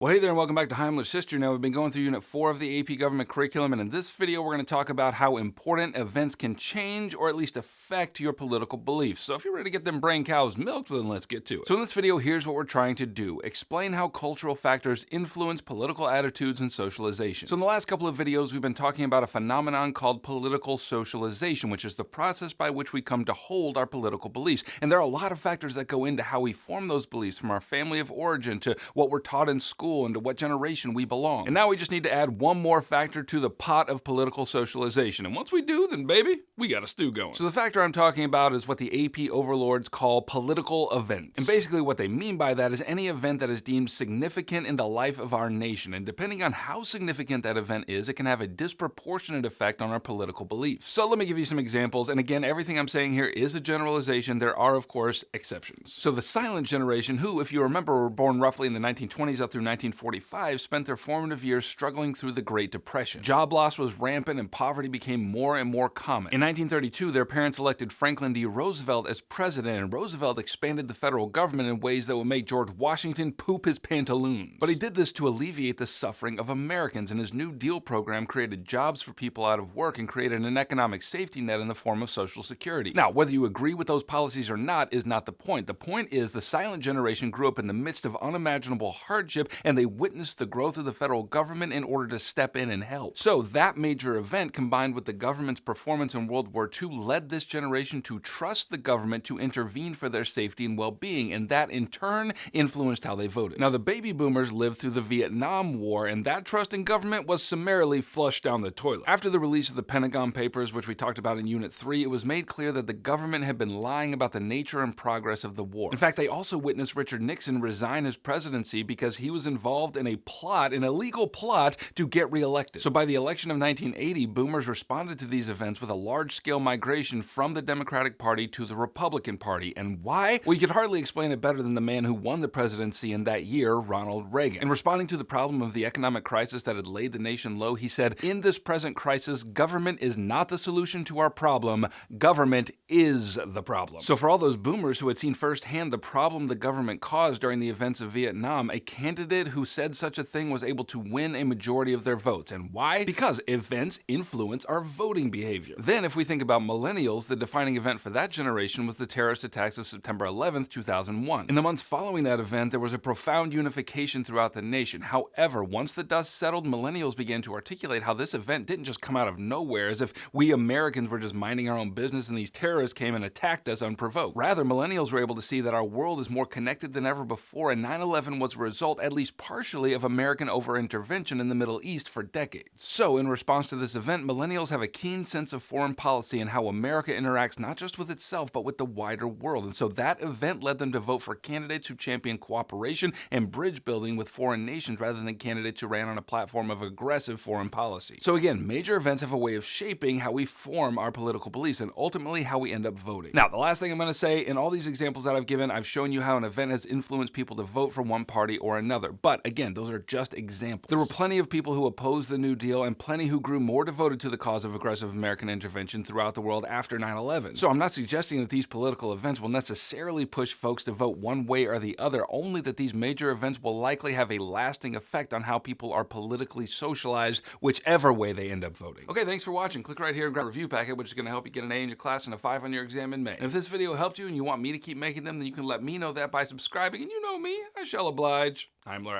Well, hey there and welcome back to Heimler's History. Now, we've been going through Unit 4 of the AP Government Curriculum, and in this video, we're going to talk about how important events can change or at least affect your political beliefs. So if you're ready to get them brain cows milked, then let's get to it. So in this video, here's what we're trying to do. Explain how cultural factors influence political attitudes and socialization. So in the last couple of videos, we've been talking about a phenomenon called political socialization, which is the process by which we come to hold our political beliefs. And there are a lot of factors that go into how we form those beliefs, from our family of origin to what we're taught in school and to what generation we belong. And now we just need to add one more factor to the pot of political socialization. And once we do, then baby, we got a stew going. So the factor I'm talking about is what the AP overlords call political events. And basically what they mean by that is any event that is deemed significant in the life of our nation. And depending on how significant that event is, it can have a disproportionate effect on our political beliefs. So let me give you some examples. And again, everything I'm saying here is a generalization. There are, of course, exceptions. So the silent generation, who, if you remember, were born roughly in the 1920s up through 1945, spent their formative years struggling through the Great Depression. Job loss was rampant and poverty became more and more common. In 1932, their parents elected Franklin D. Roosevelt as president, and Roosevelt expanded the federal government in ways that would make George Washington poop his pantaloons. But he did this to alleviate the suffering of Americans, and his New Deal program created jobs for people out of work and created an economic safety net in the form of Social Security. Now, whether you agree with those policies or not is not the point. The point is the silent generation grew up in the midst of unimaginable hardship, and they witnessed the growth of the federal government in order to step in and help. So that major event, combined with the government's performance in World War II, led this generation to trust the government to intervene for their safety and well-being, and that in turn influenced how they voted. Now, the baby boomers lived through the Vietnam War, and that trust in government was summarily flushed down the toilet. After the release of the Pentagon Papers, which we talked about in Unit 3, it was made clear that the government had been lying about the nature and progress of the war. In fact, they also witnessed Richard Nixon resign his presidency because he was involved in a plot, an illegal plot, to get reelected. So by the election of 1980, boomers responded to these events with a large-scale migration from the Democratic Party to the Republican Party. And why? Well, you could hardly explain it better than the man who won the presidency in that year, Ronald Reagan. In responding to the problem of the economic crisis that had laid the nation low, he said, "In this present crisis, government is not the solution to our problem. Government is the problem." So for all those boomers who had seen firsthand the problem the government caused during the events of Vietnam, a candidate who said such a thing was able to win a majority of their votes. And why? Because events influence our voting behavior. Then, if we think about millennials, the defining event for that generation was the terrorist attacks of September 11th, 2001. In the months following that event, there was a profound unification throughout the nation. However, once the dust settled, millennials began to articulate how this event didn't just come out of nowhere, as if we Americans were just minding our own business and these terrorists came and attacked us unprovoked. Rather, millennials were able to see that our world is more connected than ever before, and 9/11 was a result, at least partially, of American over-intervention in the Middle East for decades. So, in response to this event, millennials have a keen sense of foreign policy and how America interacts not just with itself, but with the wider world. And so that event led them to vote for candidates who champion cooperation and bridge building with foreign nations rather than candidates who ran on a platform of aggressive foreign policy. So again, major events have a way of shaping how we form our political beliefs and ultimately how we end up voting. Now, the last thing I'm going to say, in all these examples that I've given, I've shown you how an event has influenced people to vote for one party or another. But again, those are just examples. There were plenty of people who opposed the New Deal and plenty who grew more devoted to the cause of aggressive American intervention throughout the world after 9/11. So I'm not suggesting that these political events will necessarily push folks to vote one way or the other, only that these major events will likely have a lasting effect on how people are politically socialized, whichever way they end up voting. Okay, thanks for watching. Click right here and grab a review packet, which is going to help you get an A in your class and a 5 on your exam in May. And if this video helped you and you want me to keep making them, then you can let me know that by subscribing, and you know me, I shall oblige. Heimler out.